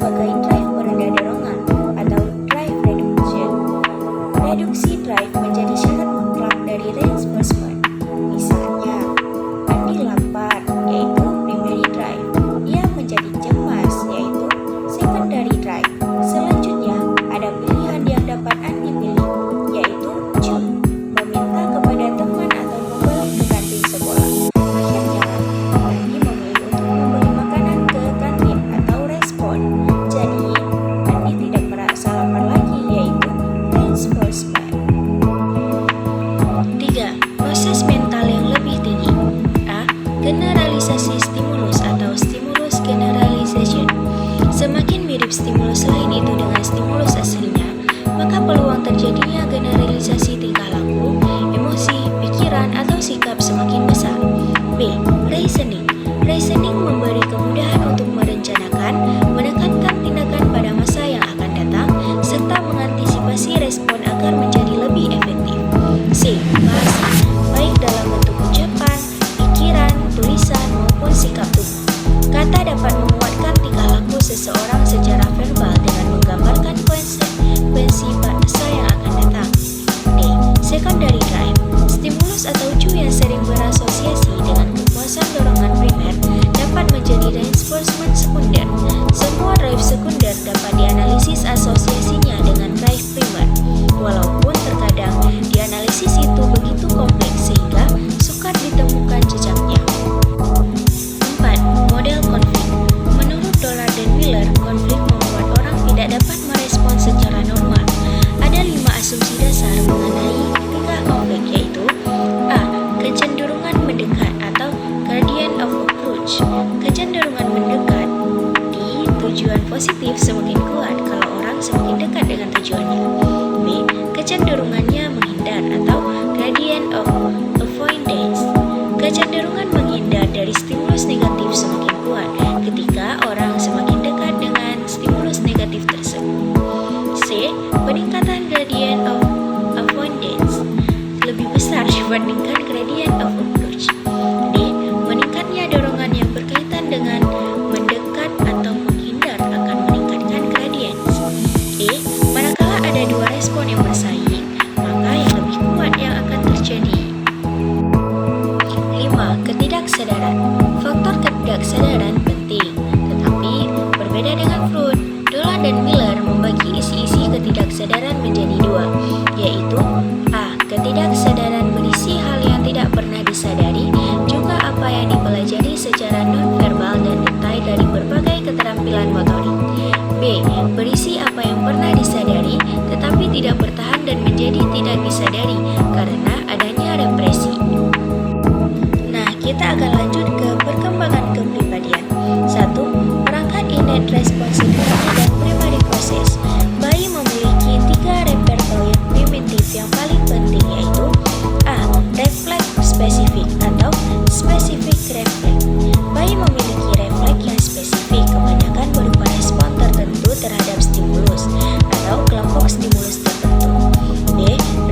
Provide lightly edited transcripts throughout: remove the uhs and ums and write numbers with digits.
sebagai drive perendah dorongan atau drive reduction. Reduksi drive menjadi syarat mutlak dari reinforcement. Misalnya, Andi lapar, yaitu primary drive. Ia menjadi cemas, yaitu secondary drive. Selanjutnya, ada pilihan yang dapat Andi pilih, yaitu choose, meminta kepada teman atau membeli ke kantin sekolah. Akhirnya, Andi memilih untuk membeli makanan ke kantin atau respon. Jadi, Andi tidak merasa lapar lagi, yaitu reinforcement. 3. Proses mental yang lebih tinggi. A. Generalisasi stimulus atau stimulus generalization. Semakin mirip stimulus lain itu dengan stimulus aslinya, maka peluang terjadinya generalisasi tingkah laku, emosi, pikiran, atau sikap semakin besar. B. Reasoning. Reasoning memberi kemudahan untuk merencanakan, menekankan tindakan pada masa yang akan datang, serta mengantisipasi respon agar menjadi lebih efektif. C. Bahasa. Baik dalam bentuk ucapan, pikiran, tulisan, maupun sikap tubuh. Kata dapat menguatkan tingkah laku seseorang secara verbal dengan menggambarkan konsekuensi masa yang akan datang. D. Secondary drive. Stimulus atau cue yang sering berasosiasi dengan kepuasan dorongan primer dapat menjadi reinforcement sekunder. Semua drive sekunder dapat dianalisis asosiasinya dengan drive primer, walaupun terkadang dianalisis itu begitu kompleks sehingga sukar ditemukan jejaknya. 4. Model konflik. Menurut Dollard dan Miller, konflik membuat orang tidak dapat merespon secara normal. Ada 5 asumsi dasar mengenai tingkah konflik, yaitu A. Kecenderungan mendekat atau gradient of approach. Kecenderungan mendekat di tujuan positif semakin kuat kalau orang semakin dekat dengan tujuannya. B. Kecenderungannya menghindar atau gradient of avoidance. Kecenderungan menghindar dari stimulus negatif semakin kuat ketika orang semakin dekat dengan stimulus negatif tersebut. C. Peningkatan gradient of avoidance lebih besar dibandingkan gradient of approach. D. Meningkatnya dorongan yang berkaitan dengan mendekat atau menghindar akan meningkatkan gradient. E. Manakala ada 2 respon yang bersaing, maka yang lebih kuat yang akan terjadi. 5. Ketidaksadaran. Faktor ketidaksadaran penting, tetapi berbeda dengan Freud. Dollard dan Miller membagi isi-isi ketidaksadaran menjadi 2, yaitu A. Ketidaksadaran berisi hal yang tidak pernah disadari, juga apa yang dipelajari secara non-verbal dan detail dari berbagai keterampilan motorik. B. Berisi apa yang pernah disadari, tetapi tidak bertahan dan menjadi tidak disadari karena adanya represi. Nah, kita akan lanjut ke perkembangan kepribadian. 1. Perangkat innate response sederhana dan primary process. Bayi memiliki 3 repertoire primitif yang paling penting, yaitu A. Refleks spesifik atau specific refleks. Bayi memiliki refleks yang spesifik, kebanyakan berupa respon tertentu terhadap stimulus atau kelompok stimulus tertentu. B.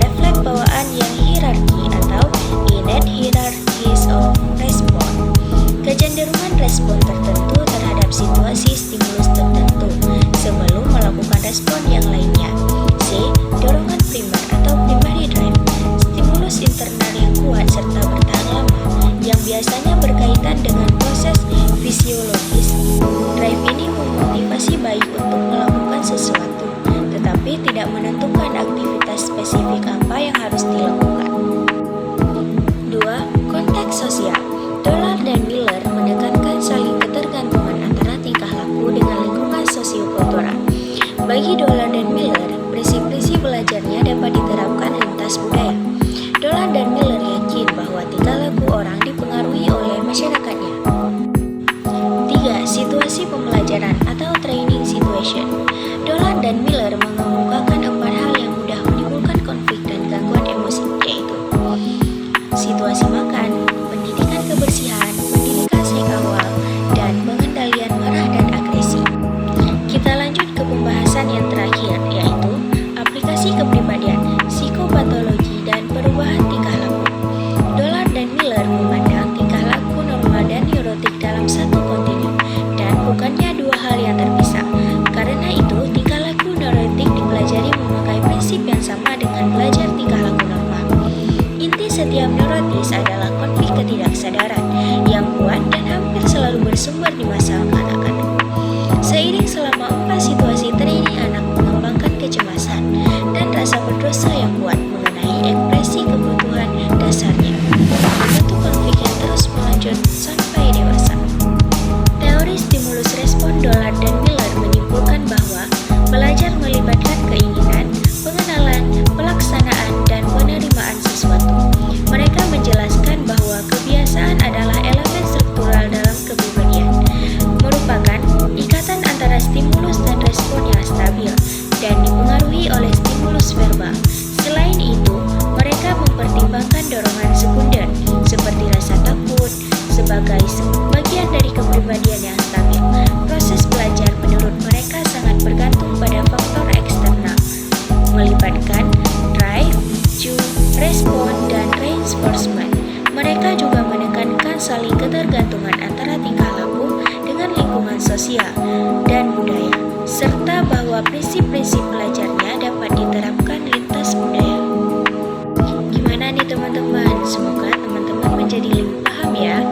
Refleks bawaan yang hierarki atau innate hierarchies of response. Kecenderungan respon tertentu terhadap situasi stimulus tertentu sebelum melakukan respon yang lainnya. C. Dorongan primer atau primary drive. Stimulus internal yang kuat serta bertahan lama yang biasanya berkaitan dengan proses fisiologis. Drive ini memotivasi bayi untuk melakukan sesuatu, tetapi tidak menentukan aktivitas spesifik apa yang harus dilakukan. 2. Konteks sosial. Dollard dan Miller menekankan saling ketergantungan antara tingkah laku dengan lingkungan sosiokultural. Bagi Dollard dan Miller, prinsip-prinsip belajarnya dapat diterapkan lintas budaya. Dollard dan Miller yakin bahwa tingkah laku orang dipengaruhi oleh masyarakatnya. 3. Situasi pembelajaran atau training situation. Dollard dan Miller mengemukakan 4 hal yang mudah menimbulkan konflik dan gangguan emosi, yaitu situasi makan, pendidikan kebersihan, pendidikan seks awal, dan pengendalian marah dan agresi. Kita lanjut ke pembahasan yang terakhir, yaitu aplikasi kepribadian, psikopatologi, dan perubahan tingkah laku. Dollard dan Miller memandang tingkah laku normal dan neurotik dalam satu kontinu, dan bukannya 2 hal yang terpisah. ketidaksadaran yang kuat dan hampir selalu bersumber di masa kanak-kanak. Seiring selama 4 situasi training anak mengembangkan kecemasan dan rasa berdosa yang kuat mengenai ekspresi kebutuhan dasarnya. Bentuk konflik yang terus melanjut sampai dewasa. Teori stimulus respon Dollard dan Miller menyimpulkan bahwa belajar melibatkan keinginan, pengenalan, pelaksanaan, dan penerimaan sesuatu. Mereka menjelaskan bahwa kebiasaan adalah elemen struktural dalam kepribadian, merupakan ikatan antara stimulus dan respon yang stabil dan dipengaruhi oleh stimulus verbal. Selain itu, mereka mempertimbangkan dorongan sekunder seperti rasa takut sebagai bagian dari kepribadian yang stabil. Proses belajar menurut mereka sangat bergantung pada faktor eksternal, melibatkan drive, cue, respon, dan reinforcement. Mereka juga menekankan saling ketergantungan antara tingkah laku dengan lingkungan sosial dan budaya, serta bahwa prinsip-prinsip belajarnya dapat diterapkan lintas budaya. Gimana nih teman-teman? Semoga teman-teman menjadi lebih paham ya